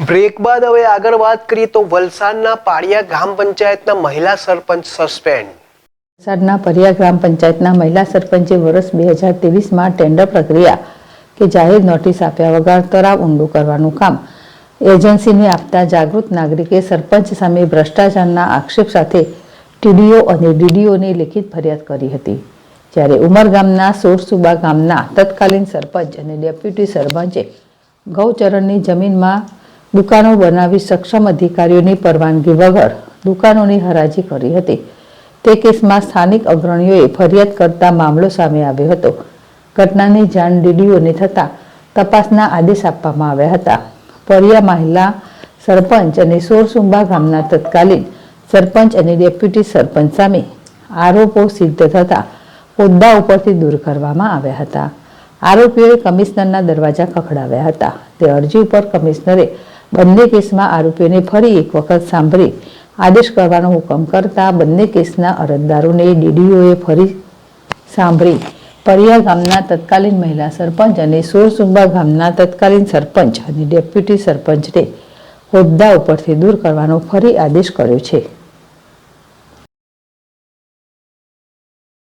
Break બાદ હવે આગળ વાત કરીએ તો વલસાડના પાળિયા ગ્રામ પંચાયતના મહિલા સરપંચ સસ્પેન્ડ. વલસાડના પાળિયા ગ્રામ પંચાયતના મહિલા સરપંચે વર્ષ 2023માં ટેન્ડર પ્રક્રિયા કે જાહેર નોટિસ આપ્યા વગર તળાવ ઊંડું કરવાનું કામ એજન્સીને આપતા જાગૃત નાગરિકે સરપંચ સામે ભ્રષ્ટાચારના આક્ષેપ સાથે ટીડીઓ અને ડીડીઓને લેખિત ફરિયાદ કરી હતી. જ્યારે ઉમરગામના સોરસુબા ગામના તત્કાલીન સરપંચ અને ડેપ્યુટી સરપંચે ગૌચરણની જમીનમાં દુકાનો બનાવી સક્ષમ અધિકારીઓની પરવાનગી વગર દુકાનોની હરાજી કરી હતી. તે કેસમાં સ્થાનિક અગ્રણીઓએ ફરિયાદ કરતા મામલો સામે આવ્યો હતો. ઘટનાની જાણ ડીડીઓને થતાં તપાસના આદેશ આપવામાં આવ્યા હતા. પાળિયા મહિલા સરપંચ અને સોરસુબા ગામના તત્કાલીન સરપંચ અને ડેપ્યુટી સરપંચ સામે આરોપો સિદ્ધ થતાં હોદ્દા ઉપરથી દૂર કરવામાં આવ્યા હતા. આરોપીઓએ કમિશનરના દરવાજા ખખડાવ્યા હતા. તે અરજી ઉપર કમિશનરે બંને કેસમાં આરોપીઓને ફરી એક વખત સાંભળી આદેશ કરવાનો હુકમ કરતા બંને કેસના અરજદારોને ડીડીઓએ ફરી સાંભળી પાળિયા ગામના તત્કાલીન મહિલા સરપંચ અને સોરસુબા ગામના તત્કાલીન સરપંચ અને ડેપ્યુટી સરપંચને હોદ્દા ઉપરથી દૂર કરવાનો ફરી આદેશ કર્યો છે.